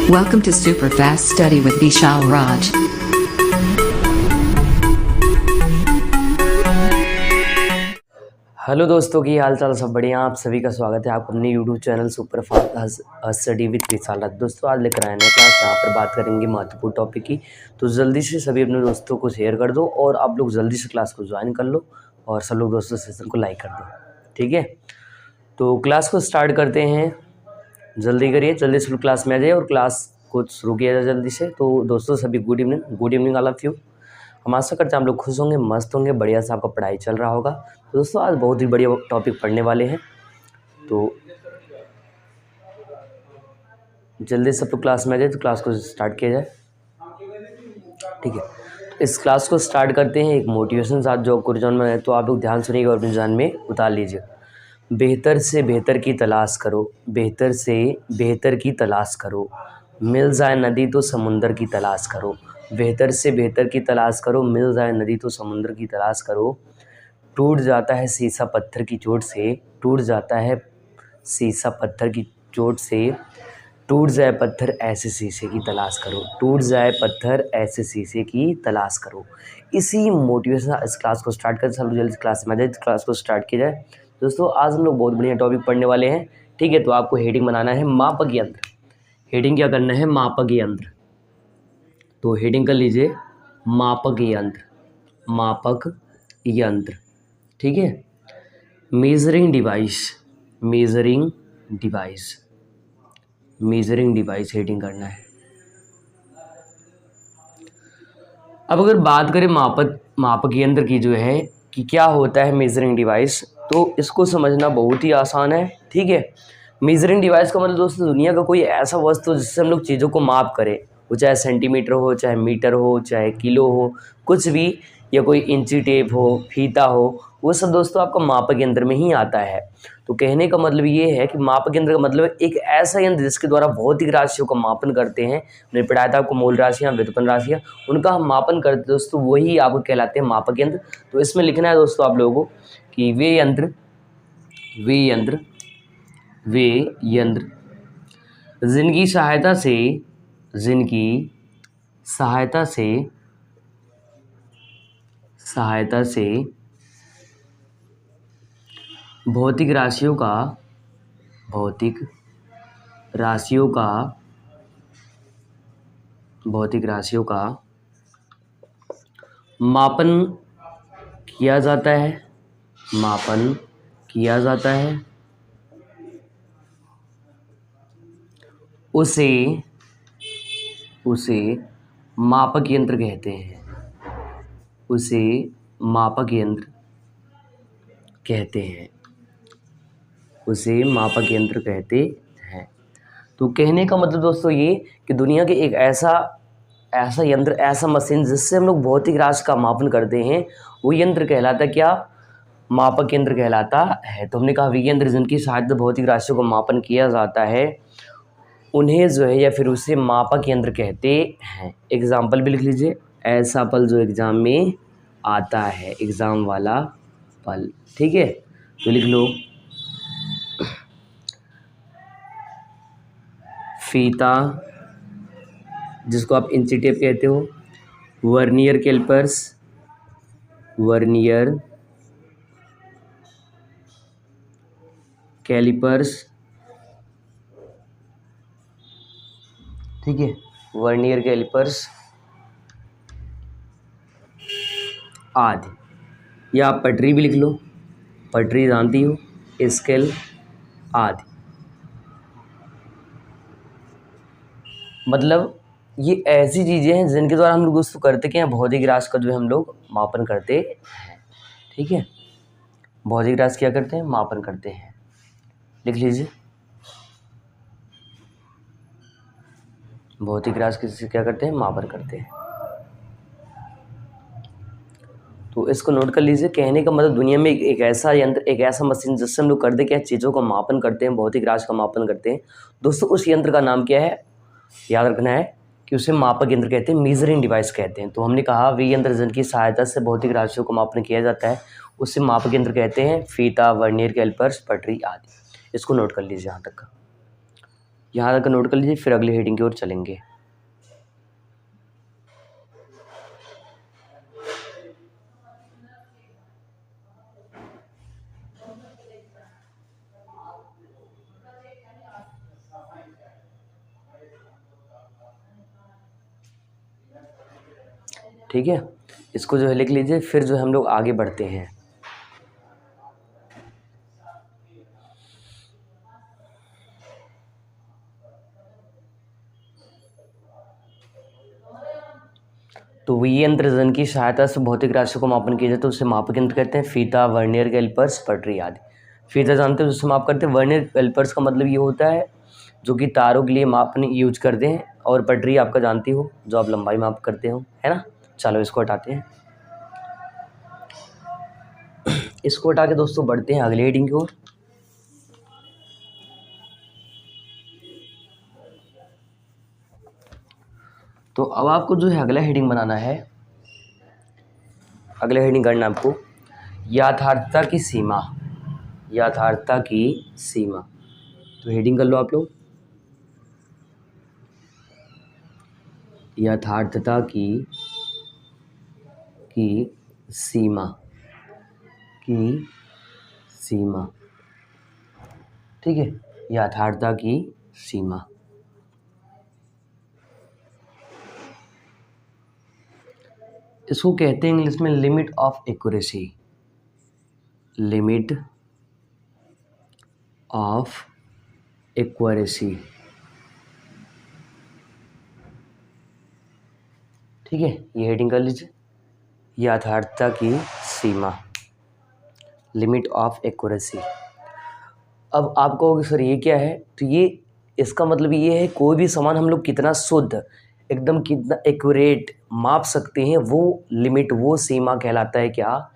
Welcome to Superfast Study with Vishal Raj. Hello दोस्तों की हाल चाल सब बढ़िया। आप सभी का स्वागत है आपको अपने YouTube channel super fast study with Vishal Raj. दोस्तों आज लेकर आए हैं क्लास, यहाँ पर बात करेंगे महत्वपूर्ण टॉपिक की। तो जल्दी से सभी अपने दोस्तों को शेयर कर दो और आप लोग जल्दी से क्लास को ज्वाइन कर लो और सब लोग दोस्तों सेशन को लाइक कर दो, ठीक है। तो क्लास को स्टार्ट करते हैं, जल्दी करिए, जल्दी से क्लास में आ जाइए और क्लास को शुरू किया जाए जल्दी से। तो दोस्तों सभी good evening all of you. हम आशा करते हैं आप लोग खुश होंगे, मस्त होंगे, बढ़िया से आपका पढ़ाई चल रहा होगा। तो दोस्तों आज बहुत ही बढ़िया टॉपिक पढ़ने वाले हैं, तो जल्दी से सब क्लास में आ जाए तो क्लास को स्टार्ट किया जाए, ठीक है। तो इस क्लास को स्टार्ट करते हैं एक मोटिवेशन साथ जो आपको रिजन में है, तो आप लोग ध्यान सुनिएगा और अपने जान में उतार लीजिए। बेहतर से बेहतर की तलाश करो, बेहतर से बेहतर की तलाश करो, मिल जाए नदी तो समुंदर की तलाश करो। बेहतर से बेहतर की तलाश करो, मिल जाए नदी तो समुंदर की तलाश करो। टूट जाता है शीशा पत्थर की चोट से, टूट जाता है शीशा पत्थर की चोट से, टूट जाए पत्थर ऐसे शीशे की तलाश करो, टूट जाए पत्थर ऐसे शीशे की तलाश करो। इसी मोटिवेशन इस क्लास को स्टार्ट कर, सब जल्दी क्लास में आ जाए, क्लास को स्टार्ट किया जाए। दोस्तों आज हम लोग बहुत बढ़िया टॉपिक पढ़ने वाले हैं, ठीक है। तो आपको हेडिंग बनाना है मापक यंत्र। हेडिंग क्या करना है? मापक यंत्र। तो हेडिंग कर लीजिए मापक यंत्र, मापक यंत्र, ठीक है। Measuring device, measuring device, measuring device heading करना है। अब अगर बात करें मापक यंत्र की जो है कि क्या होता है मेजरिंग डिवाइस, तो इसको समझना बहुत ही आसान है, ठीक है। मेजरिंग डिवाइस का मतलब दोस्तों दुनिया का कोई ऐसा वस्तु जिससे हम लोग चीज़ों को माप करें, वो चाहे सेंटीमीटर हो, चाहे मीटर हो, चाहे किलो हो, कुछ भी, या कोई इंची टेप हो, फीता हो, वो सब दोस्तों आपका मापक यंत्र में ही आता है। तो कहने का मतलब ये है कि मापक यंत्र का मतलब एक ऐसा यंत्र जिसके द्वारा भौतिक राशियों का मापन करते हैं। मैंने पढ़ाया था आपको मूल राशियाँ, व्युत्पन्न राशियाँ, उनका हम मापन करते हैं दोस्तों, वही आपको कहलाते हैं मापक यंत्र। तो इसमें लिखना है दोस्तों आप लोगों को कि वे यंत्र जिनकी सहायता से भौतिक राशियों का मापन किया जाता है, उसे मापक यंत्र कहते हैं, उसे मापक यंत्र कहते हैं। तो कहने का मतलब दोस्तों ये कि दुनिया के एक ऐसा यंत्र, ऐसा मशीन जिससे हम लोग भौतिक राशि का मापन करते हैं, वो यंत्र कहलाता क्या? मापक यंत्र कहलाता है। तो हमने कहा वे यंत्र जिनकी सहायता भौतिक राशियों का मापन किया जाता है, उन्हें जो है या फिर उसे मापक यंत्र कहते हैं। एग्जाम्पल भी लिख लीजिए, ऐसा पल जो एग्जाम में आता है, एग्जाम वाला पल, ठीक है। तो लिख लो फीता, जिसको आप इंची टेप कहते हो, वर्नियर कैलिपर्स, ठीक है, वर्नियर कैलिपर्स आदि। या आप पटरी भी लिख लो, पटरी जानती हो, स्केल आदि। मतलब ये ऐसी चीज़ें हैं जिनके द्वारा हम लोग दोस्तों करते क्या हैं, भौतिक राशि का जो है हम लोग मापन करते हैं, ठीक है। भौतिक राशि क्या करते हैं? मापन करते हैं। लिख लीजिए भौतिक राशि किससे क्या करते हैं? मापन करते हैं। तो इसको नोट कर लीजिए। कहने का मतलब दुनिया में एक ऐसा यंत्र, एक ऐसा मशीन जिससे हम लोग करते क्या, चीज़ों का मापन करते हैं, भौतिक राशि का मापन करते हैं। दोस्तों उस यंत्र का नाम क्या है? याद रखना है कि उसे मापक यंत्र कहते हैं, मेजरिंग डिवाइस कहते हैं। तो हमने कहा वे यंत्र जिनकी सहायता से भौतिक राशियों का मापन किया जाता है, उसे मापक यंत्र कहते हैं। फीता, वर्नियर कैलिपर्स, पटरी आदि। इसको नोट कर लीजिए यहाँ तक का। यहाँ तक नोट कर लीजिए, फिर अगली हेडिंग की ओर चलेंगे। ठीक है, इसको जो है लिख लीजिए, फिर जो हम लोग आगे बढ़ते हैं। तो वी यंत्र जन की सहायता से भौतिक राशि को मापन किया जाए तो उसे मापक यंत्र कहते हैं। फीता, वर्नियर कैलिपर्स, पटरी आदि। फीता जानते हो, जिससे माप करते हैं। वर्नियर कैलिपर्स का मतलब ये होता है जो कि तारों के लिए मापने यूज करते हैं, और पटरी आपका जानती हो, जो आप लंबाई माप करते हो, है ना। चलो इसको हटाते हैं। इसको हटा के दोस्तों बढ़ते हैं अगली हेडिंग की ओर। तो अब आपको जो है अगला हेडिंग बनाना है। अगला हेडिंग करना है आपको यथार्थता की सीमा। यथार्थता की सीमा, तो हेडिंग कर लो आप लोग, यथार्थता की सीमा, की सीमा। ठीक है, यथार्थता की सीमा। इसको कहते हैं इंग्लिश में limit of accuracy. Limit of accuracy. ठीक है, ये हेडिंग कर लीजिए, यथार्थता की सीमा, लिमिट ऑफ एक्यूरेसी। अब आप कहोगे सर ये क्या है, तो ये इसका मतलब ये है कोई भी सामान हम लोग कितना शुद्ध, एकदम कितना एक्यूरेट माप सकते हैं, वो लिमिट, वो सीमा कहलाता है क्या,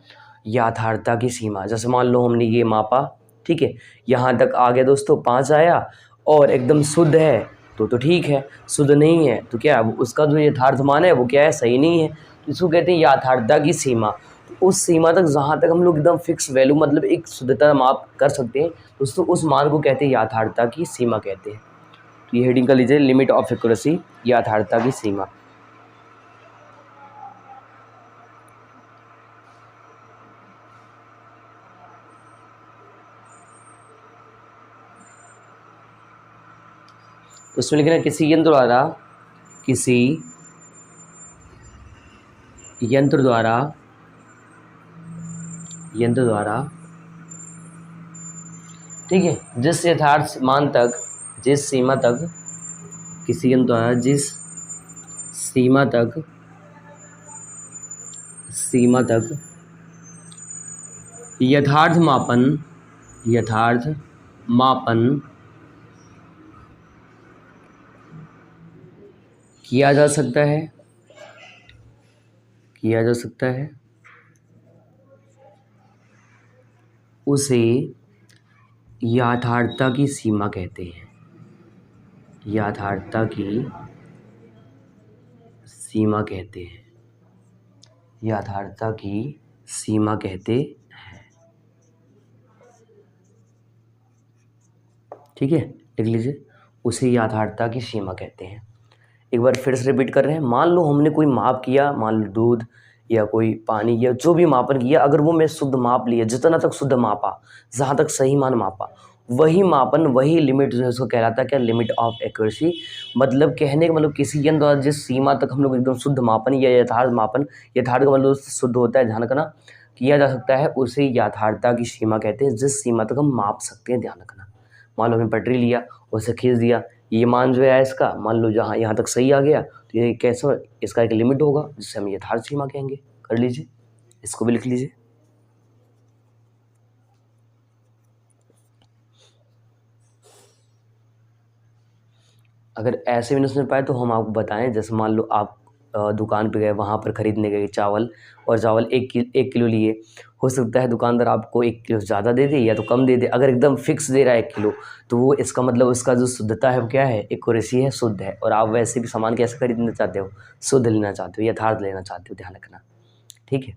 यथार्थता की सीमा। जैसे मान लो हमने ये मापा, ठीक है, यहाँ तक आ गया दोस्तों, 5 आया और एकदम शुद्ध है तो ठीक है, शुद्ध नहीं है तो क्या, उसका जो यथार्थ मान है वो क्या है, सही नहीं है, तो इसको कहते हैं यथार्थता की सीमा। तो उस सीमा तक जहाँ तक हम लोग एकदम फिक्स वैल्यू, मतलब एक शुद्धता माप कर सकते हैं, दोस्तों उस मान को कहते हैं यथार्थता की सीमा कहते हैं। तो ये हेडिंग कर लीजिए, लिमिट ऑफ एक्यूरेसी, यथार्थता की सीमा। तो उसमें लिखना किसी यंत्र द्वारा, किसी यंत्र द्वारा, यंत्र द्वारा, ठीक है, जिस यथार्थ मान तक, जिस सीमा तक, किसी यंत्र द्वारा जिस सीमा तक, सीमा तक यथार्थ मापन, यथार्थ मापन किया जा सकता है, किया जा सकता है, उसे यथार्थता की सीमा कहते हैं। यथार्थता की सीमा कहते हैं, यथार्थता की सीमा कहते हैं। ठीक है, लिख लीजिए, उसे यथार्थता की सीमा कहते हैं। एक बार फिर से रिपीट कर रहे हैं। मान लो हमने कोई माप किया, मान लो दूध या कोई पानी या जो भी मापन किया, अगर वो मैं शुद्ध माप लिया, जितना तक शुद्ध मापा, जहाँ तक सही मान मापा, वही मापन, वही लिमिट जो है उसको कहलाता है क्या, लिमिट ऑफ एक्यूरेसी। मतलब कहने का मतलब किसी यंत्र द्वारा जिस सीमा तक हम लोग एकदम शुद्ध मापन या यथार्थ मापन, यथार्थ का मतलब शुद्ध होता है, ध्यान रखना, किया जा सकता है, उसे यथार्थता की सीमा कहते हैं, जिस सीमा तक हम माप सकते हैं, ध्यान रखना। मान लो हमने पटरी लिया, उसे खींच दिया, ये मान जो है इसका, मान लो जहाँ यहाँ तक सही आ गया, तो ये कैसा, इसका एक लिमिट होगा जिससे हम यथार्थ सीमा कहेंगे। कर लीजिए, इसको भी लिख लीजिए। अगर ऐसे भी नहीं समझ पाए तो हम आपको बताएं, जैसे मान लो आप दुकान पे गए, वहाँ पर ख़रीदने गए चावल, और चावल 1 किलो लिए, हो सकता है दुकानदार आपको 1 किलो ज़्यादा दे दे या तो कम दे दे। अगर एकदम फिक्स दे रहा है 1 किलो, तो वो इसका मतलब उसका जो शुद्धता है वो क्या है, एक्यूरेसी है, शुद्ध है। और आप वैसे भी सामान कैसे खरीदना चाहते हो, शुद्ध लेना चाहते हो, यथार्थ लेना चाहते हो, ध्यान रखना। ठीक है,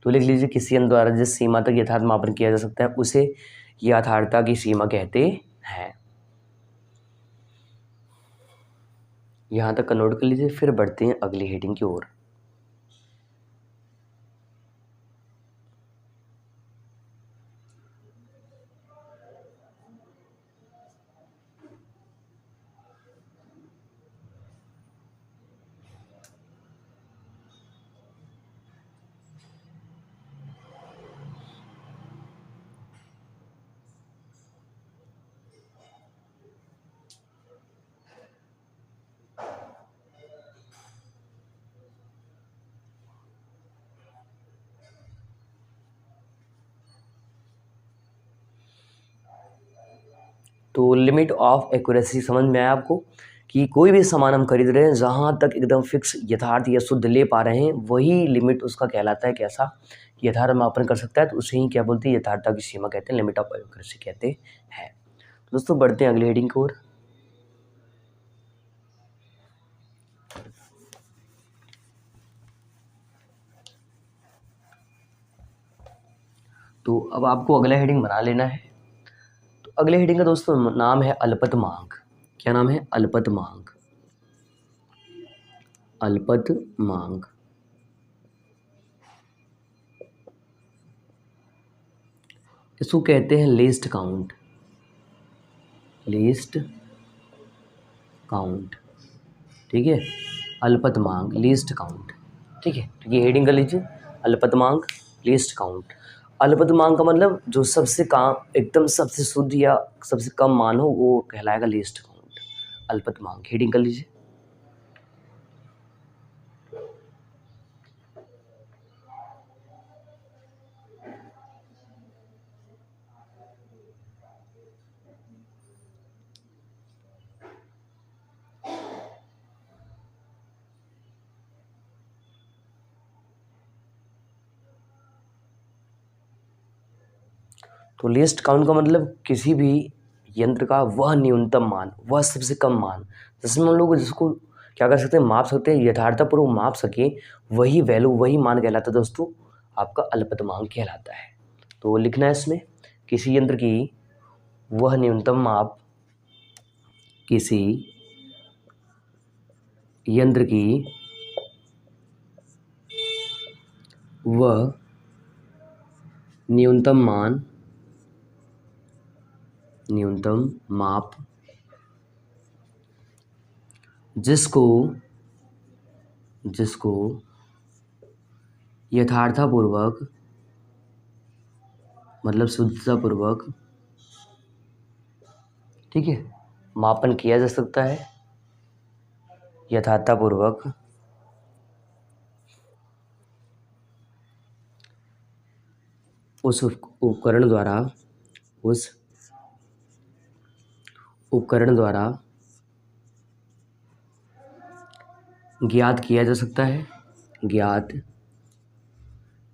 तो लिख लीजिए, किसी यंत्र द्वारा जिस सीमा तक यथार्थ मापन किया जा सकता है, उसे यथार्थता की सीमा कहते हैं। यहाँ तक का नोट कर लीजिए, फिर बढ़ते हैं अगली हेडिंग की ओर। तो लिमिट ऑफ एक्यूरेसी समझ में आया आपको कि कोई भी सामान हम खरीद रहे हैं जहाँ तक एकदम फिक्स यथार्थ या शुद्ध ले पा रहे हैं वही लिमिट उसका कहलाता है। कैसा कि यथार्थ मापन कर सकता है तो उसे ही क्या बोलते हैं, यथार्थता की सीमा कहते हैं, लिमिट ऑफ एक्यूरेसी कहते हैं। दोस्तों बढ़ते हैं अगली हेडिंग की ओर। तो अब आपको अगला हेडिंग बना लेना है। तो अगले हेडिंग का दोस्तों नाम है अल्पत मांग। क्या नाम है? अल्पत मांग। अल्पत मांग। इसको कहते हैं लीस्ट काउंट। लीस्ट काउंट, ठीक है। अल्पत मांग, लीस्ट काउंट, ठीक है। तो ये हेडिंग कर लीजिए, अल्पत मांग, लीस्ट काउंट। अल्पत मांग का मतलब जो सबसे काम एकदम सबसे शुद्ध या सबसे कम मान हो वो कहलाएगा लीस्ट काउंट। अल्पत मांग हेडिंग कर लीजिए। तो लीस्ट काउंट का मतलब किसी भी यंत्र का वह न्यूनतम मान, वह सबसे कम मान, जिसमें हम लोग जिसको क्या कर सकते हैं, माप सकते हैं, यथार्थतापूर्वक माप सके, वही वैल्यू वही मान कहलाता है दोस्तों, आपका अल्पत मांग कहलाता है। तो लिखना है इसमें, किसी यंत्र की वह न्यूनतम माप, किसी यंत्र की वह न्यूनतम मान, न्यूनतम माप जिसको यथार्थतापूर्वक मतलब शुद्धतापूर्वक, ठीक है, मापन किया जा सकता है, यथार्थतापूर्वक उस उपकरण द्वारा ज्ञात किया जा सकता है, ज्ञात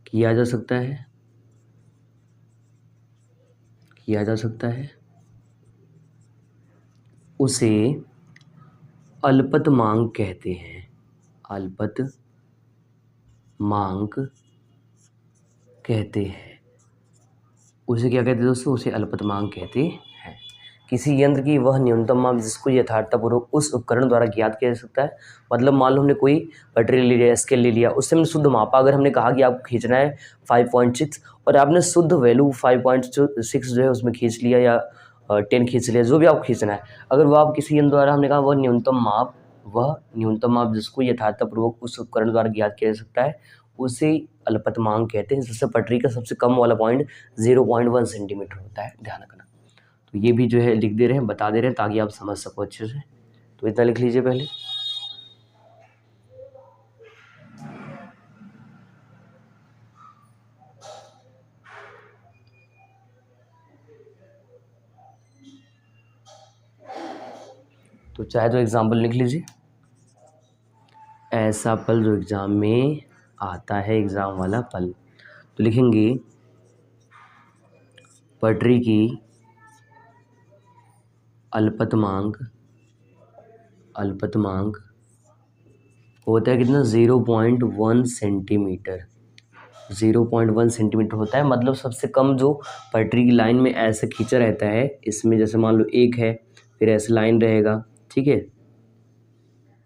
किया जा सकता है, किया जा सकता है, उसे अल्पत मांग कहते हैं। अल्पत मांग कहते हैं। उसे क्या कहते हैं दोस्तों? उसे अल्पत मांग कहते हैं। किसी यंत्र की वह न्यूनतम माप जिसको यथार्थतापूर्वक उस उपकरण द्वारा ज्ञात किया जा सकता है। मतलब मान लो हमने कोई बैटरी ले लिया, स्केल ले लिया, उससे हमने शुद्ध मापा। अगर हमने कहा कि आपको खींचना है 5.6 और आपने शुद्ध वैल्यू 5.6 जो है उसमें खींच लिया या 10 खींच लिया, जो भी आपको खींचना है, अगर वो आप किसी यंत्र द्वारा हमने कहा वह न्यूनतम माप जिसको यथार्थतापूर्वक उस उपकरण द्वारा ज्ञात किया जा सकता है, उसे अल्पत मांग कहते हैं। जिससे पटरी का सबसे कम वाला पॉइंट 0.1 सेंटीमीटर होता है, ध्यान रखना। तो ये भी जो है लिख दे रहे हैं, बता दे रहे हैं ताकि आप समझ सको अच्छे से। तो इतना लिख लीजिए पहले। तो चाहे तो एग्जाम्पल लिख लीजिए, ऐसा पल जो एग्जाम में आता है, एग्जाम वाला पल। तो लिखेंगे पटरी की अल्पत मांग होता है कितना? 0.1 सेंटीमीटर। 0.1 सेंटीमीटर होता है। मतलब सबसे कम जो पटरी की लाइन में ऐसे खींचा रहता है, इसमें जैसे मान लो एक है, फिर ऐसे लाइन रहेगा, ठीक है,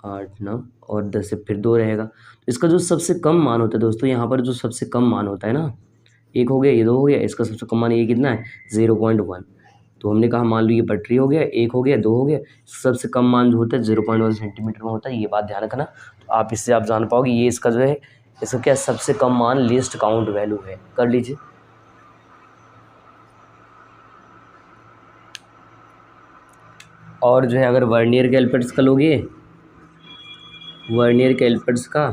8 9 और 10 से फिर 2 रहेगा। तो इसका जो सबसे कम मान होता है दोस्तों, यहाँ पर जो सबसे कम मान होता है ना, एक हो गया, ये 2 हो गया, इसका सबसे कम मान ये कितना है 0.1। तो हमने कहा मान लो ये पटरी हो गया, 1 हो गया, 2 हो गया, सबसे कम मान जो होता है 0.1 सेंटीमीटर में होता है। ये बात ध्यान रखना। तो आप इससे आप जान पाओगे ये इसका जो है, इसका क्या सबसे कम मान लीस्ट काउंट वैल्यू है। कर लीजिए। और जो है अगर वर्नियर कैलिपर्स का लोगे, वर्नियर कैलिपर्स का,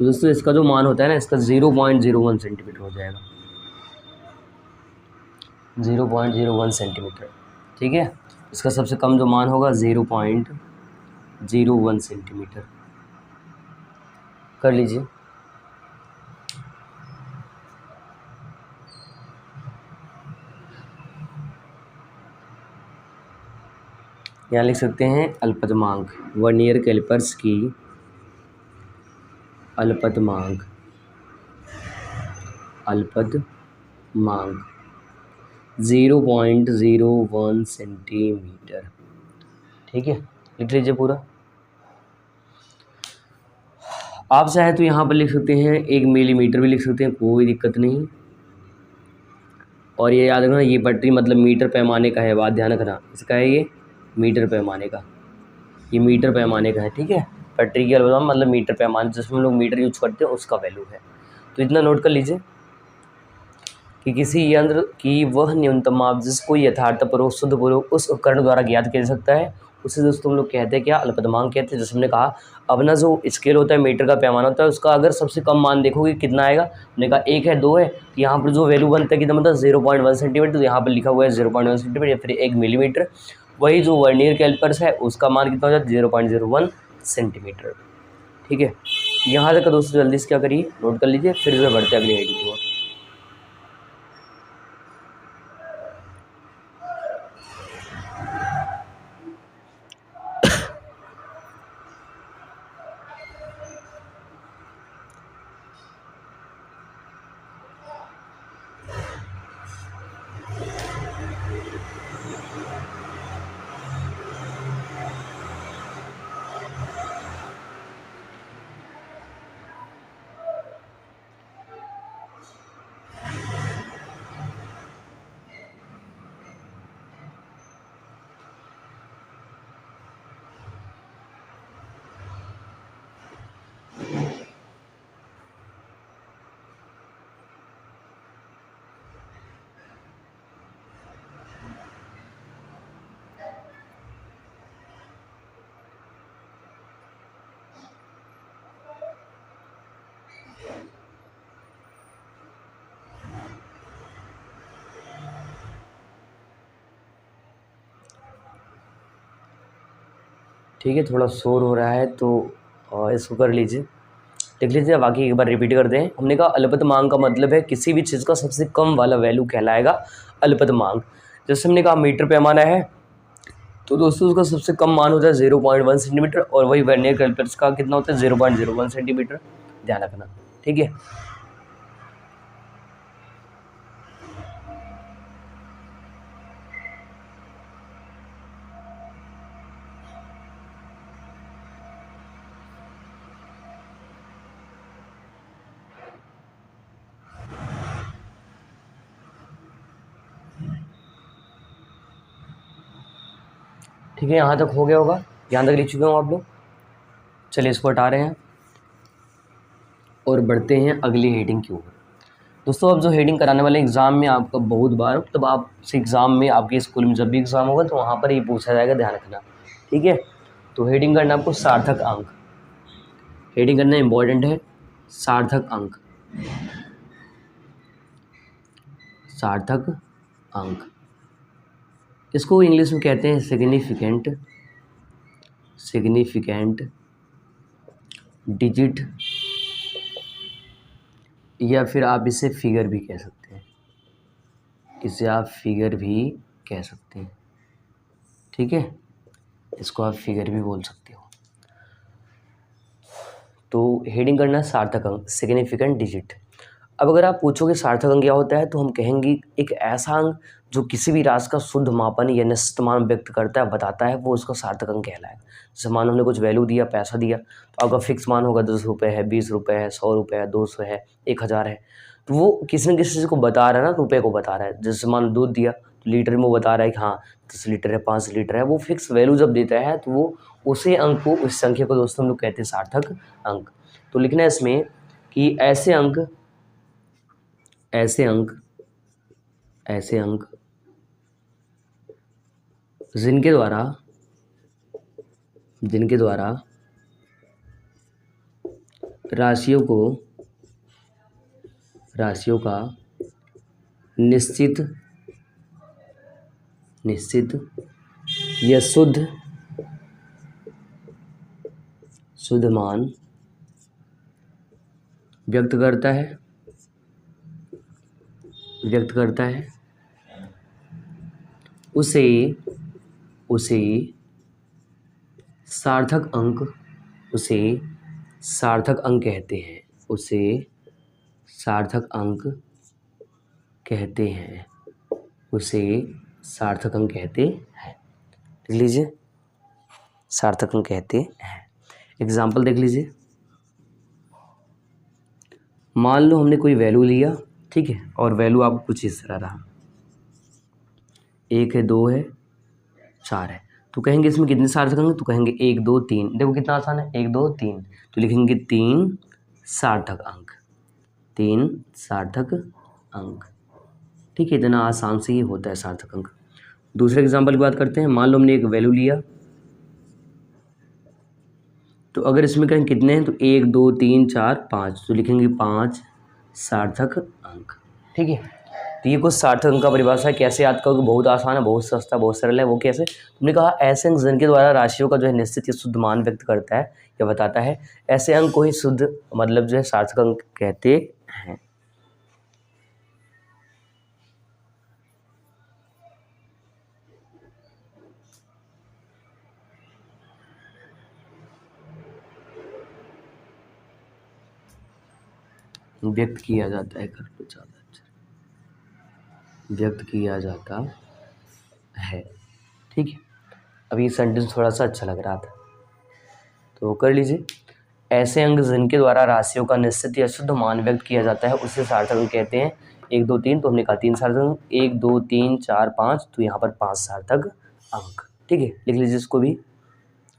तो दोस्तों इसका जो मान होता है ना, इसका 0.01 सेंटीमीटर हो जाएगा, 0.01 सेंटीमीटर। ठीक है, इसका सबसे कम जो मान होगा 0.01 सेंटीमीटर। कर लीजिए। यहाँ लिख सकते हैं अल्पतमांक, वर्नियर कैलिपर्स की अल्पतमांक, अल्पतमांक 0.01 सेंटीमीटर। ठीक है, लिख लीजिए पूरा। आप चाहे तो यहाँ पर लिख सकते हैं 1 मिलीमीटर भी लिख सकते हैं, कोई दिक्कत नहीं। और ये याद रखना, ये पटरी मतलब मीटर पैमाने का है, बात ध्यान रखना। इसका है ये मीटर पैमाने का, ये मीटर पैमाने का है। ठीक है, पटरी की अल्पतमांक मतलब मीटर पैमाने, जिसमें हम लोग मीटर यूज करते हैं उसका वैल्यू है। तो इतना नोट कर लीजिए कि किसी यंत्र की वह न्यूनतम माप जिसको यथार्थपूर्वक शुद्धपूर्वक उस उपकरण द्वारा ज्ञात किया जा सकता है, उसे दोस्तों हम लोग कहते हैं क्या, अल्पतमांक कहते हैं। जैसे हमने कहा अपना जो स्केल होता है, मीटर का पैमाना होता है, उसका अगर सबसे कम मान देखोगे कितना आएगा, हमने कहा 1 है, 2 है, तो यहाँ पर जो वैल्यू बनता है कितना मतलब 0.1 सेंटीमीटर, तो यहाँ पर लिखा हुआ है 0.1 सेंटीमीटर या फिर 1 मिलीमीटर। वही जो वर्नियर कैलिपर्स है उसका मान कितना हो जाता है 0.01 सेंटीमीटर। ठीक है, यहाँ तक दोस्तों जल्दी से क्या करिए, नोट कर लीजिए, फिर जो बढ़ते अगली हेडिंग की ओर। ठीक है, थोड़ा शोर हो रहा है तो इसको कर लीजिए, लिख लीजिए। बाकी एक बार रिपीट कर दें। हमने कहा अल्पतमांक का मतलब है किसी भी चीज़ का सबसे कम वाला वैल्यू कहलाएगा अल्पतमांक। जैसे हमने कहा मीटर पैमाना है, तो दोस्तों उसका सबसे कम मान होता है 0.1 सेंटीमीटर, और वही वर्नियर कैलिपर्स का कितना होता है 0.01 सेंटीमीटर, ध्यान रखना। ठीक है, ठीक है, यहाँ तक हो गया होगा, यहाँ तक लिख चुके हो आप लोग। चलिए इसको हटा रहे हैं और बढ़ते हैं अगली हेडिंग की ओर। दोस्तों अब जो हेडिंग कराने वाले एग्ज़ाम में आपका बहुत बार, तब आपसे एग्ज़ाम में आपके स्कूल में जब भी एग्ज़ाम होगा तो वहाँ पर ही पूछा जाएगा, ध्यान रखना। ठीक है, तो हेडिंग करना आपको सार्थक अंक, हेडिंग करना इम्पोर्टेंट है। सार्थक अंक, सार्थक अंक, इसको इंग्लिश में कहते हैं सिग्निफिकेंट, सिग्निफिकेंट डिजिट, या फिर आप इसे फिगर भी कह सकते हैं, इसे आप फिगर भी कह सकते हैं। ठीक है, इसको आप फिगर भी बोल सकते हो। तो हेडिंग करना है सार्थक अंक, सिग्निफिकेंट डिजिट। अब अगर आप पूछोगे सार्थक अंक क्या होता है, तो हम कहेंगे एक ऐसा अंक जो किसी भी राशि का शुद्ध मापन या निश्चित मान व्यक्त करता है, बताता है, वो उसका सार्थक अंक कहलाएगा। जैसे मान हमने कुछ वैल्यू दिया, पैसा दिया, तो आपका फिक्स मान होगा 10 रुपये है, 20 रुपये है, 100 रुपये है, 200 है, 1000 है। तो वो किसी न किसी को बता रहा है ना, रुपये को बता रहा है। जैसे मान दूध दिया तो लीटर में वो बता रहा है कि हाँ 10 लीटर है, 5 लीटर है। वो फिक्स वैल्यू जब देता है तो वो उसी अंक को, उस संख्या को दोस्तों हम लोग कहते हैं सार्थक अंक। तो लिखना है इसमें कि ऐसे अंक जिनके द्वारा राशियों का निश्चित या शुद्ध मान व्यक्त करता है उसे सार्थक अंक कहते हैं। उसे सार्थक अंक कहते हैं। देख लीजिए, सार्थक अंक कहते हैं। एग्जाम्पल देख लीजिए। मान लो हमने कोई वैल्यू लिया, ठीक है, और वैल्यू आपको कुछ इस तरह रहा, 1 है, 2 है, 4 है। तो कहेंगे इसमें कितने सार्थक अंक? तो कहेंगे 1 2 3। देखो कितना आसान है, 1 2 3। तो लिखेंगे 3 सार्थक अंक। ठीक है, इतना आसान से ही होता है सार्थक अंक। दूसरे एग्जाम्पल की बात करते हैं। मान लो हमने एक वैल्यू लिया, तो अगर इसमें कहें कितने हैं, तो 1 2 3 4 5, तो लिखेंगे 5 सार्थक अंक। ठीक है, तो ये कुछ सार्थक अंक का परिभाषा है। कैसे याद करोगे? बहुत आसान है, बहुत सस्ता, बहुत सरल है। वो कैसे? तुमने कहा ऐसे अंक जिनके द्वारा राशियों का जो है निश्चित या शुद्ध मान व्यक्त करता है या बताता है, ऐसे अंक को ही शुद्ध मतलब जो है सार्थक अंक कहते हैं। व्यक्त किया जाता है, ठीक है। अब ये सेंटेंस थोड़ा सा अच्छा लग रहा था, तो कर लीजिए। ऐसे अंक जिनके द्वारा राशियों का निश्चित या शुद्ध मान व्यक्त किया जाता है उसे सार्थक अंक कहते हैं। 1 2 3, तो हमने कहा 3 सार्थक अंक, 1 2 3 4 5, तो यहाँ पर 5 सार्थक अंक। ठीक है, लिख लीजिए इसको भी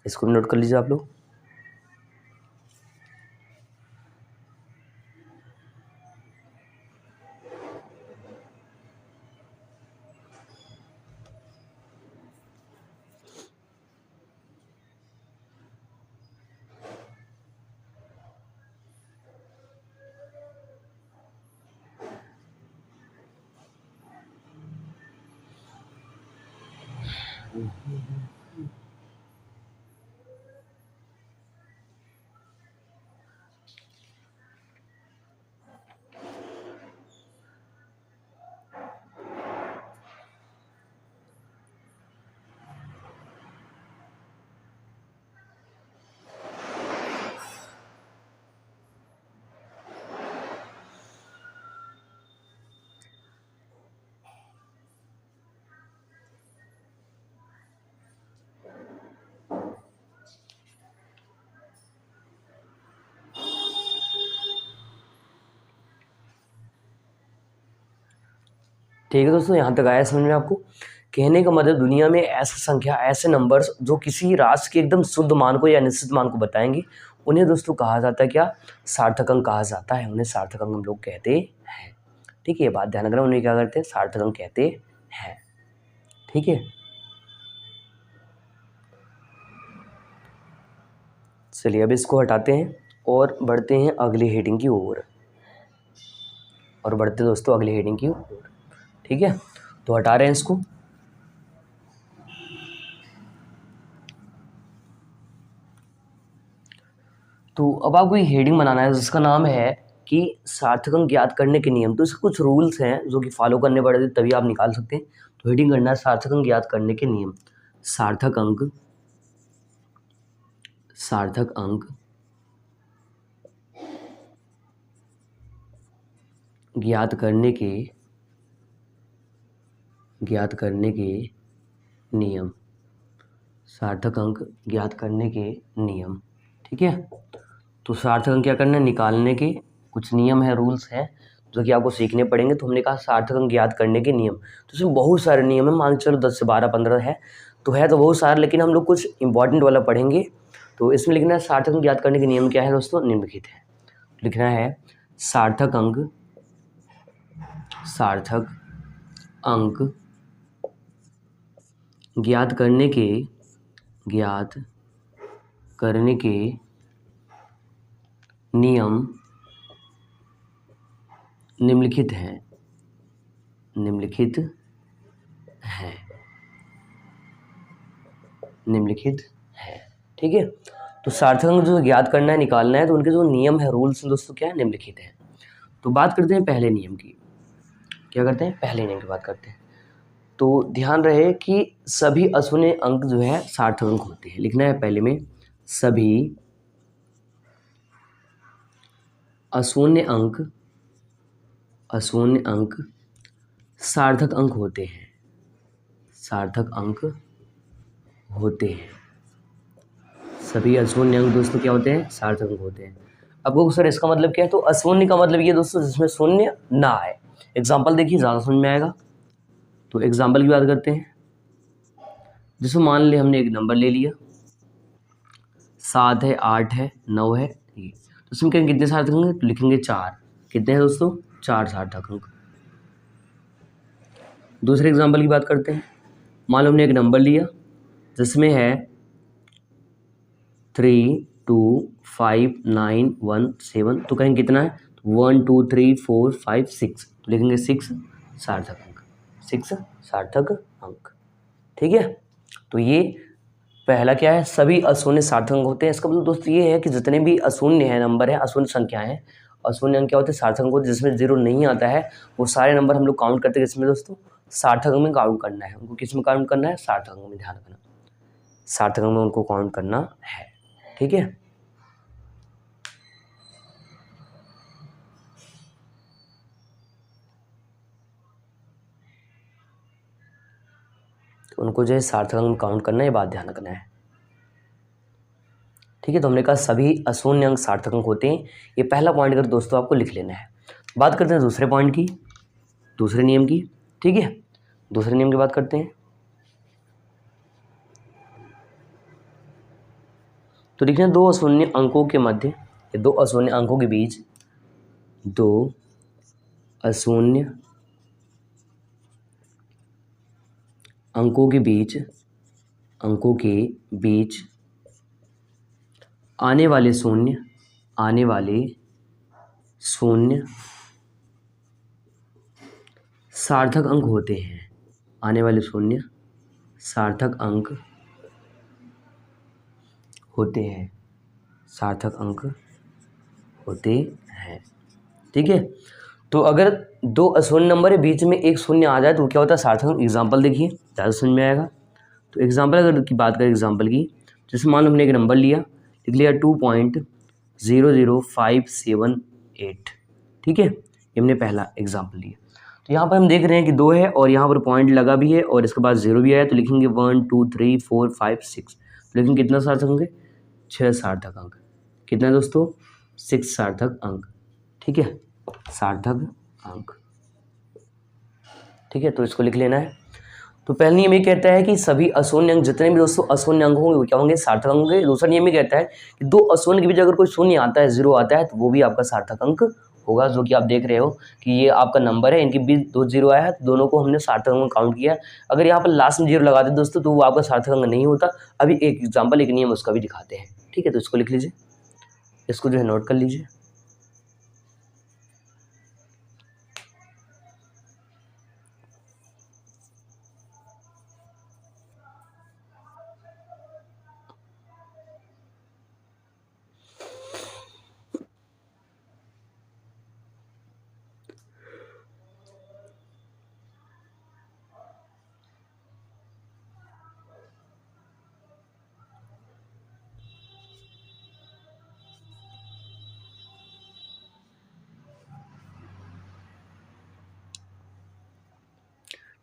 नोट कर लीजिए आप लोग। ठीक है दोस्तों, यहाँ तक आया समझ में आपको? कहने का मतलब दुनिया में ऐसी संख्या, ऐसे नंबर्स जो किसी राशि के एकदम शुद्ध मान को या निश्चित मान को बताएंगे, उन्हें दोस्तों कहा जाता है क्या? सार्थक अंक कहा जाता है। उन्हें सार्थक अंक हम लोग कहते हैं। ठीक है, ये बात ध्यान रखना, उन्हें क्या करते हैं? सार्थक अंक कहते हैं। ठीक है, चलिए अब इसको हटाते हैं और बढ़ते हैं अगली हेडिंग की ओर। ठीक है, तो हटा रहे हैं इसको। तो अब आपको ये हेडिंग बनाना है जिसका नाम है कि सार्थक अंक ज्ञात करने के नियम। तो इसके कुछ रूल्स हैं जो कि फॉलो करने पड़ते, तभी आप निकाल सकते हैं। तो हेडिंग करना है सार्थक अंक ज्ञात करने के नियम। सार्थक अंक ज्ञात करने के ज्ञात करने के नियम, सार्थक अंक ज्ञात करने के नियम। ठीक है, तो सार्थक अंक क्या करना है, निकालने के कुछ नियम है, रूल्स हैं जो कि आपको सीखने पड़ेंगे। तो हमने कहा सार्थक अंक ज्ञात करने के नियम, तो इसमें बहुत सारे नियम है, मान के चलो 10 से 12 15 है, तो बहुत सारे, लेकिन हम लोग कुछ इंपॉर्टेंट वाला पढ़ेंगे। तो इसमें लिखना है सार्थक अंक ज्ञात करने के नियम क्या है दोस्तों, निम्नलिखित है। लिखना है सार्थक अंक ज्ञात करने के नियम निम्नलिखित हैं। ठीक है, तो सार्थक अंक जो ज्ञात करना है, निकालना है, तो उनके जो नियम है, रूल्स दोस्तों क्या है, निम्नलिखित है। तो बात करते हैं पहले नियम की। क्या करते हैं, पहले नियम की बात करते हैं। तो ध्यान रहे कि सभी अशून्य अंक जो है सार्थक अंक होते हैं। लिखना है पहले में, सभी अशून्य अंक सार्थक अंक होते हैं। सभी अशून्य अंक दोस्तों क्या होते हैं, सार्थक अंक होते हैं। अब सर इसका मतलब क्या है, तो अशून्य का मतलब ये दोस्तों जिसमें शून्य ना आए। एग्जाम्पल देखिए, ज़्यादा समझ में आएगा। तो एग्जाम्पल की बात करते हैं। जैसे मान ले हमने एक नंबर ले लिया, 7 है, 8 है, 9 है, ये तो इसमें कहेंगे कितने सार्थक अंक, तो लिखेंगे 4। कितने हैं दोस्तों, 4 सार्थक अंक। दूसरे एग्जाम्पल की बात करते हैं। मान लो हमने एक नंबर लिया जिसमें है 3 2 5 9 1 7, तो कहेंगे कितना है, 1 2 3 4 5 6, तो लिखेंगे 6 सार्थक अंक। ठीक है, तो ये पहला क्या है, सभी अशून्य सार्थक अंक होते हैं। इसका मतलब दोस्तों ये है कि जितने भी अशून्य है नंबर है, अशून्य संख्याएं हैं, अशून्य अंक क्या होते हैं, सार्थक अंक होते हैं। जिसमें 0 नहीं आता है वो सारे नंबर हम लोग काउंट करते हैं, जिसमें दोस्तों सार्थक अंक में काउंट करना है उनको। किस में काउंट करना है, सार्थक अंक में। ध्यान रखना, सार्थक अंक में उनको काउंट करना है। ठीक है, तो उनको जो है सार्थक अंक में काउंट करना है, ये बात ध्यान रखना है। ठीक है, तो हमने कहा सभी अशून्य अंक सार्थक अंक होते हैं। ये पहला पॉइंट अगर दोस्तों आपको लिख लेना है। बात करते हैं दूसरे पॉइंट की, दूसरे नियम की। ठीक है, दूसरे नियम की बात करते हैं। तो लिखना, दो अशून्य अंकों के मध्य, दो अशून्य अंकों के बीच, दो अशून्य अंकों के बीच आने वाले शून्य सार्थक अंक होते हैं। आने वाले शून्य सार्थक अंक होते हैं, ठीक है, तो अगर दो अशून्य नंबर है, बीच में एक शून्य आ जाए तो क्या होता है, सार्थक अंक। एग्जाम्पल देखिए, ज़्यादा समझ में आएगा। तो एग्जाम्पल अगर की बात करें, एग्जाम्पल की, जैसे मान लो हमने एक नंबर लिया, लिख लिया 2.00578। ठीक है, ये हमने पहला एग्जाम्पल लिया। तो यहाँ पर हम देख रहे हैं कि 2 है और यहाँ पर पॉइंट लगा भी है और इसके बाद 0 भी आया, तो लिखेंगे 1 2 3 4 5 6। लेकिन कितना सार्थक अंक है, 6 सार्थक अंक। कितना दोस्तों, 6 सार्थक अंक। ठीक है, सार्थक अंक। ठीक है, तो इसको लिख लेना है। तो पहला नियम ये कहता है कि सभी अशून्य अंक, जितने भी दोस्तों अशून्य अंक होंगे वो क्या होंगे, सार्थक अंक होंगे। दूसरा नियम ये कहता है कि दो अशून्य के बीच अगर कोई शून्य आता है, 0 आता है, तो वो भी आपका सार्थक अंक होगा। जो कि आप देख रहे हो कि ये आपका नंबर है, इनके बीच 2 0 आया है, तो दोनों को हमने सार्थक अंक काउंट किया। अगर यहाँ पर लास्ट में 0 लगा दे दोस्तों, तो वो आपका सार्थक अंक नहीं होता। अभी एक एग्जाम्पल, एक नियम उसका भी दिखाते हैं। ठीक है, तो इसको लिख लीजिए, इसको जो है नोट कर लीजिए।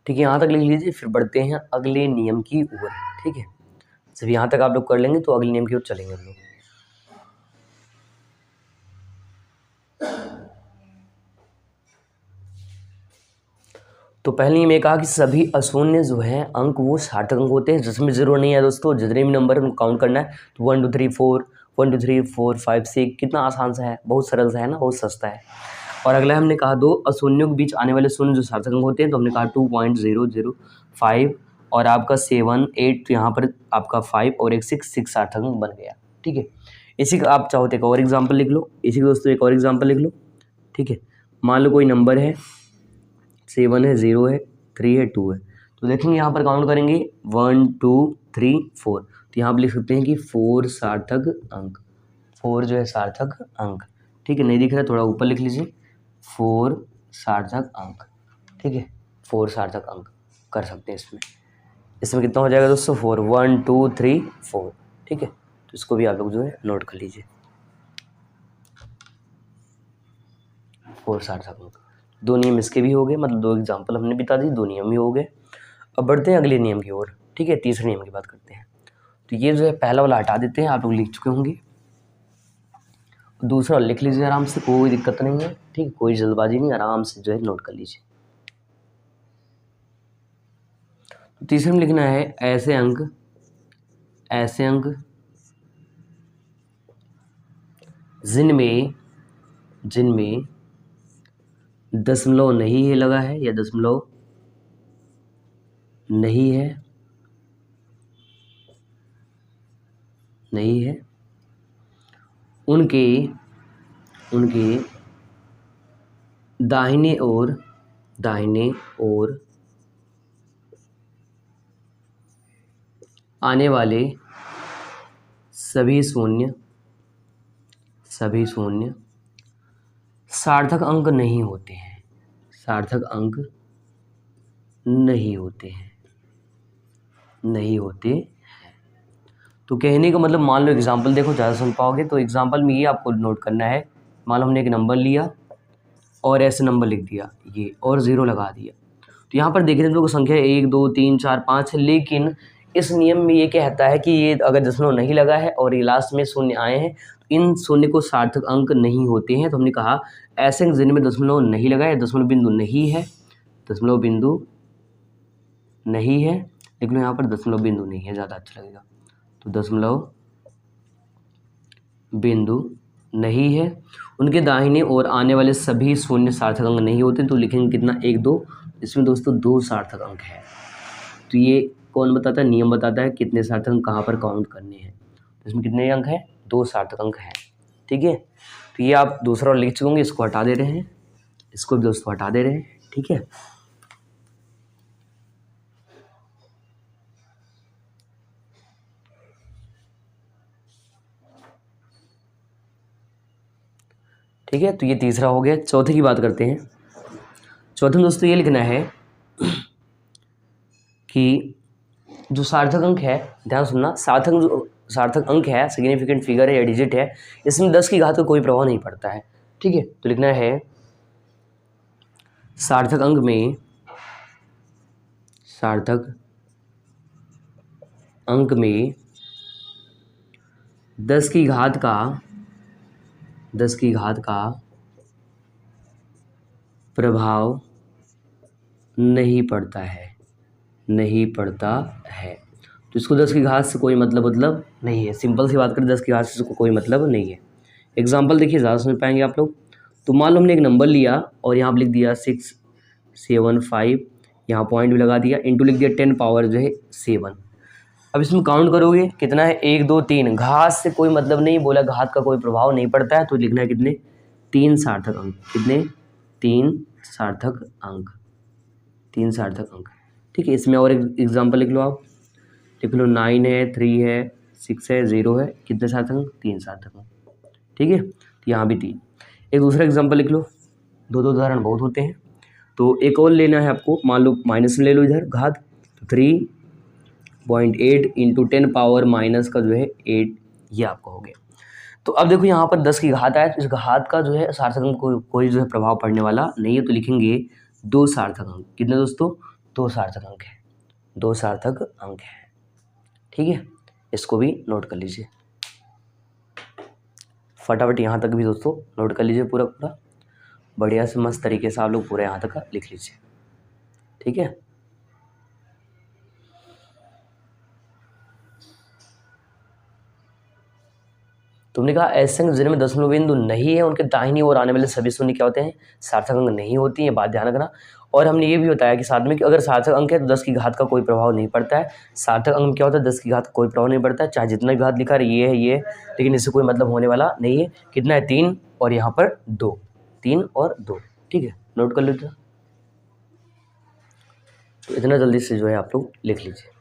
ठीक है, यहाँ तक लिख लीजिए, फिर बढ़ते हैं अगले नियम की ओर। ठीक है, जब यहाँ तक आप लोग कर लेंगे तो अगले नियम की ओर चलेंगे हम लोग। तो पहले नियम ये कहा कि सभी अशून्य जो है अंक वो सार्थक अंक होते हैं, जिसमें जीरो नहीं है दोस्तों। जितने भी नंबर है उनको काउंट करना है, तो 1 2 3 4 1 2 3 4 5 6, कितना आसान सा है, बहुत सरल सा है ना, बहुत सस्ता है। और अगला हमने कहा दो अशून्यों के बीच आने वाले शून्य जो सार्थक अंक होते हैं, तो हमने कहा 2.005 और आपका 7 8, तो यहाँ पर आपका 5 और एक 6 सार्थक अंक बन गया। ठीक है, इसी का आप चाहो तो एक और एग्जाम्पल लिख लो, इसी का दोस्तों एक और एग्जाम्पल लिख लो। ठीक है, मान लो कोई नंबर है 7 है, 0 है, 3 है, 2 है, तो देखेंगे यहाँ पर काउंट करेंगे 1 2 3 4, तो यहाँ पर लिख सकते हैं कि 4 सार्थक अंक, 4 जो है सार्थक अंक। ठीक है, नहीं दिख रहा है, थोड़ा ऊपर लिख लीजिए, 4 सार्थक अंक। ठीक है, 4 सार्थक अंक कर सकते हैं इसमें। इसमें कितना हो जाएगा दोस्तों, 4 1 2 3 4। ठीक है, तो इसको भी आप लोग जो है नोट कर लीजिए, 4 सार्थक अंक। दो नियम इसके भी हो गए, मतलब दो एग्जाम्पल हमने बता दी, दो नियम भी हो गए। अब बढ़ते हैं अगले नियम की ओर। ठीक है, तीसरे नियम की बात करते हैं। तो ये जो है पहला वाला हटा देते हैं, आप लोग लिख चुके होंगे, दूसरा लिख लीजिए आराम से, कोई दिक्कत नहीं है। ठीक है, कोई जल्दबाजी नहीं, आराम से जो है नोट कर लीजिए। तो तीसरे में लिखना है ऐसे अंक जिनमें दशमलव नहीं है लगा है, या दशमलव नहीं है, उनके दाहिने ओर आने वाले सभी शून्य सार्थक अंक नहीं होते हैं, नहीं होते। तो कहने का मतलब, मान लो एग्जाम्पल देखो, ज़्यादा सुन पाओगे, तो एग्जाम्पल में ये आपको नोट करना है। मान लो हमने एक नंबर लिया और ऐसे नंबर लिख दिया ये, और 0 लगा दिया, तो यहाँ पर देखने लोग संख्या 1 2 3 4 5 है, लेकिन इस नियम में ये कहता है कि ये अगर दशमलव नहीं लगा है और ये लास्ट में शून्य आए हैं, तो इन शून्य को सार्थक अंक नहीं होते हैं। तो हमने कहा ऐसे अंक जिनमें दशमलव नहीं लगा है, दशमलव बिंदु नहीं है, लेकिन यहाँ पर दशमलव बिंदु नहीं है, ज़्यादा अच्छा लगेगा। तो दशमलव बिंदु नहीं है, उनके दाहिने ओर आने वाले सभी शून्य सार्थक अंक नहीं होते, तो लिखेंगे कितना, 1 2, इसमें दोस्तों 2 सार्थक अंक है। तो ये कौन बताता है, नियम बताता है कितने सार्थक अंक कहाँ पर काउंट करने हैं। तो इसमें कितने अंक हैं, 2 सार्थक अंक हैं। ठीक है, तो ये आप दूसरा लिख चुके होंगे, इसको हटा दे रहे हैं, इसको भी दोस्तों हटा दे रहे हैं। ठीक है, ठीक है, तो ये तीसरा हो गया। चौथे की बात करते हैं। चौथे में दोस्तों ये लिखना है कि जो सार्थक अंक है, ध्यान सुनना, सार्थक अंक है, सिग्निफिकेंट फिगर है या डिजिट है, इसमें 10 की घात का कोई प्रभाव नहीं पड़ता है। ठीक है, तो लिखना है सार्थक अंक में 10 की घात का प्रभाव नहीं पड़ता है। तो इसको 10 की घात से कोई मतलब नहीं है। सिंपल सी बात करें, 10 की घात से इसको कोई मतलब नहीं है। एग्जाम्पल देखिए, ज़्यादा समझ पाएंगे आप लोग। तो मान लो हमने एक नंबर लिया और यहाँ पर लिख दिया 6 7 5, यहाँ पॉइंट भी लगा दिया, इंटू लिख दिया 10 पावर जो है 7। अब इसमें काउंट करोगे कितना है, 1 2 3, घात से कोई मतलब नहीं, बोला घात का कोई प्रभाव नहीं पड़ता है, तो लिखना है कितने, 3 सार्थक अंक। कितने, 3 सार्थक अंक, 3 सार्थक अंक। ठीक है, इसमें और एक एग्जाम्पल लिख लो, आप लिख लो 9 है, 3 है, 6 है, 0 है, कितने सार्थक अंक, 3 सार्थक अंक। ठीक है, तो यहाँ भी 3। एक दूसरा एग्जाम्पल लिख लो, दो उदाहरण बहुत होते हैं, तो एक और लेना है आपको। मान लो माइनस में ले लो इधर घात, तो 3.8 इंटू 10 पावर माइनस का जो है 8, ये आपका हो गया। तो अब देखो यहाँ पर 10 की घात आया, तो इस घात का जो है सार्थक अंक कोई जो है प्रभाव पड़ने वाला नहीं है, तो लिखेंगे 2 सार्थक अंक। कितने दोस्तों, 2 सार्थक अंक है, 2 सार्थक अंक है। ठीक है, इसको भी नोट कर लीजिए फटाफट, यहाँ तक भी दोस्तों नोट कर लीजिए पूरा पूरा, बढ़िया से मस्त तरीके से आप लोग पूरे यहाँ तक का लिख लीजिए। ठीक है, तुमने कहा ऐसे अंक जिनमें दशमलव बिंदु नहीं है उनके दाहिनी ओर आने वाले सभी शून्य क्या होते हैं, सार्थक अंक नहीं होती है, बात ध्यान रखना। और हमने ये भी बताया कि साथ में कि अगर सार्थक अंक है तो 10 की घात का कोई प्रभाव नहीं पड़ता है। सार्थक अंक में क्या होता है, 10 की घात का कोई प्रभाव नहीं पड़ता है, चाहे जितना भी घात लिखा रहे ये है ये है, लेकिन इससे कोई मतलब होने वाला नहीं है। कितना है, 3 और यहाँ पर 2, 3 और 2। ठीक है, नोट कर लीजिए, तो इतना जल्दी से जो है आप लोग लिख लीजिए।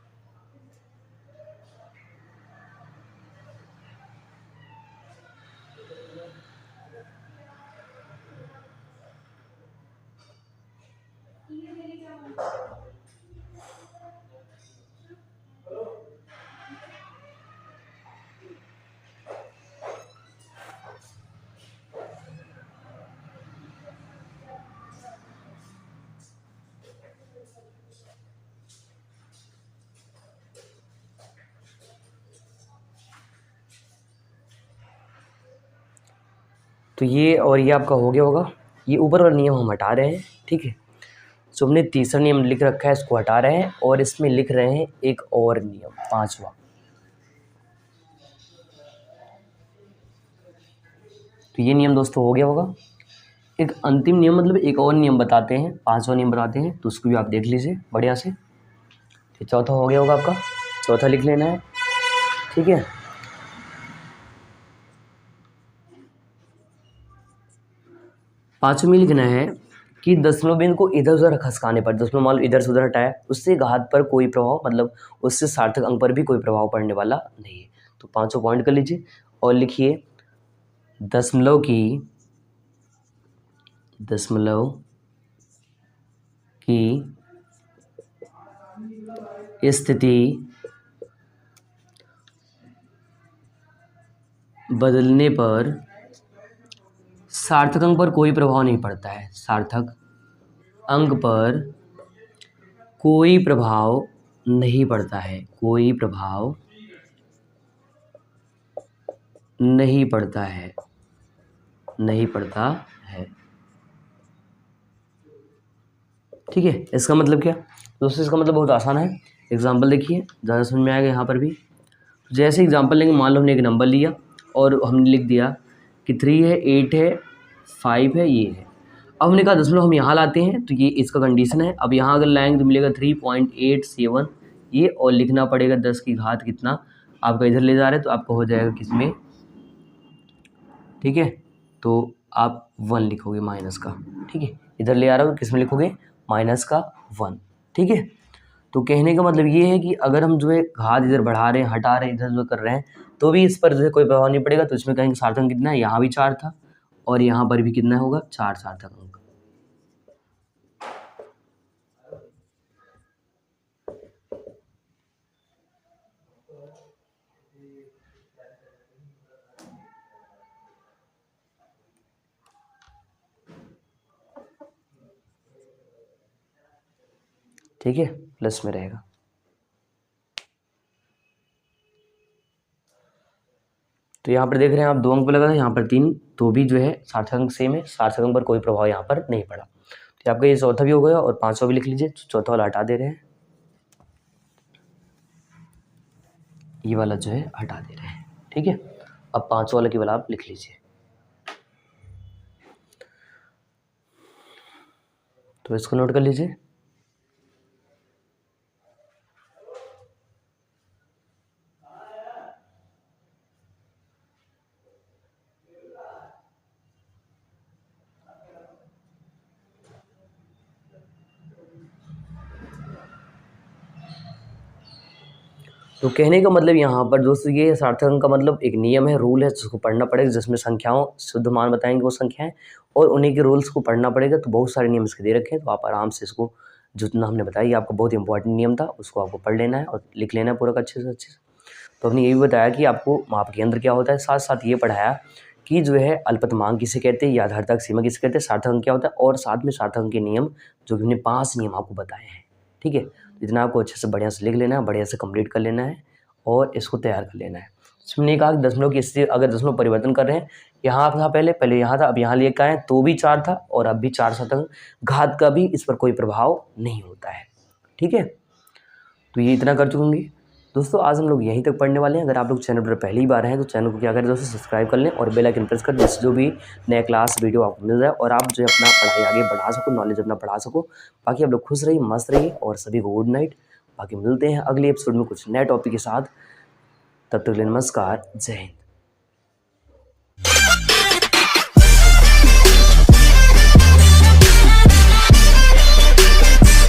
तो ये और ये आपका हो गया होगा। ये ऊपर वाला नियम हम हटा रहे हैं। ठीक है, तो हमने तीसरा नियम लिख रखा है, इसको हटा रहे हैं और इसमें लिख रहे हैं एक और नियम, 5वां। तो ये नियम दोस्तों हो गया होगा। एक अंतिम नियम मतलब एक और नियम बताते हैं, 5वां नियम बताते हैं, तो उसको भी आप देख लीजिए बढ़िया से। तो चौथा हो गया होगा आपका, चौथा लिख लेना है। ठीक है, पाँचवें में लिखना है कि दशमलव बिंदु को इधर उधर खसकाने पर, दशमलव मान लो इधर से उधर हटाया, उससे घात पर कोई प्रभाव, मतलब उससे सार्थक अंक पर भी कोई प्रभाव पड़ने वाला नहीं है। तो 5 पॉइंट कर लीजिए और लिखिए दशमलव की स्थिति बदलने पर सार्थक अंक पर कोई प्रभाव नहीं पड़ता है, सार्थक अंक पर कोई प्रभाव नहीं पड़ता है, कोई प्रभाव नहीं पड़ता है, नहीं पड़ता है। ठीक है, इसका मतलब क्या दोस्तों, इसका मतलब बहुत आसान है। एग्जाम्पल देखिए, ज़्यादा समझ में आएगा यहाँ पर भी। जैसे एग्जाम्पल लेंगे, मान लो हमने एक नंबर लिया और हमने लिख दिया कि 3 है, 8 है, 5 है, ये है। अब हमने कहा दशमलव हम यहाँ लाते हैं, तो ये इसका कंडीशन है। अब यहाँ अगर लाएंगे तो मिलेगा 3.87 ये, और लिखना पड़ेगा 10 की घात कितना, आपका इधर ले जा रहे हैं तो आपका हो जाएगा किसमें, ठीक है, तो आप 1 लिखोगे माइनस का। ठीक है, इधर ले आ रहा हो किस में लिखोगे, माइनस का 1। ठीक है, तो कहने का मतलब ये है कि अगर हम जो है घात इधर बढ़ा रहे हैं, हटा रहे हैं, इधर जो कर रहे हैं, तो भी इस पर जो है कोई प्रभाव नहीं पड़ेगा। तो इसमें कहेंगे सार्थक कितना है, यहाँ भी 4 था और यहाँ पर भी कितना होगा, 4 सार्थक अंक। ठीक है, प्लस में रहेगा। तो यहाँ पर देख रहे हैं आप 2 अंक पर लगा था, यहाँ पर 3, तो भी जो है सार्थक अंक सेम है, सार्थक अंक पर कोई प्रभाव यहाँ पर नहीं पड़ा। तो आपका ये चौथा भी हो गया और 5वां भी लिख लीजिए। चौथा वाला हटा दे रहे हैं, ये वाला जो है हटा दे रहे हैं। ठीक है, अब 5वां वाला केवल आप लिख लीजिए। तो इसको नोट कर लीजिए। तो कहने का मतलब यहाँ पर दोस्तों ये सार्थक अंक का मतलब एक नियम है, रूल है, जिसको पढ़ना पड़ेगा, जिसमें संख्याओं शुद्ध मान बताएंगे वो संख्याएं, और उन्हीं के रूल्स को पढ़ना पड़ेगा। तो बहुत सारे नियम इसके दे रखे हैं, तो आप आराम से इसको जितना हमने बताया, ये आपको बहुत इंपॉर्टेंट नियम था, उसको आपको पढ़ लेना है और लिख लेना है पूरा अच्छे से अच्छे से। तो हमने ये भी बताया कि आपको माप केंद्र क्या होता है, साथ साथ ये पढ़ाया कि जो है अल्पतमांक किसे कहते हैं, याधार्थक सीमा किसे कहते हैं, सार्थक अंक क्या होता है, और साथ में सार्थक अंक के नियम, जो कि हमने 5 नियम आपको बताए हैं। ठीक है, इतना आपको अच्छे से बढ़िया से लिख लेना है, बढ़िया से कंप्लीट कर लेना है और इसको तैयार कर लेना है। इसमें कहा कि दशमलव की स्थिति अगर दशमलव परिवर्तन कर रहे हैं, यहाँ था पहले यहाँ था, अब यहाँ लेकर आए तो भी 4 था और अब भी 4 शतक, घात का भी इस पर कोई प्रभाव नहीं होता है। ठीक है, तो ये इतना कर चुकेंगे दोस्तों। आज हम लोग यहीं तक पढ़ने वाले हैं। अगर आप लोग चैनल पर पहली बार हैं तो चैनल को क्या करें दोस्तों, सब्सक्राइब कर लें और बेल आइकन प्रेस कर दें, जिससे जो भी नया क्लास वीडियो आपको मिल जाए और आप जो है अपना पढ़ाई आगे बढ़ा सको, नॉलेज अपना बढ़ा सको। बाकी आप लोग खुश रहिए, मस्त रहिए और सभी को गुड नाइट। बाकी मिलते हैं अगले एपिसोड में कुछ नए टॉपिक के साथ। तब तक के लिए नमस्कार, जय हिंद।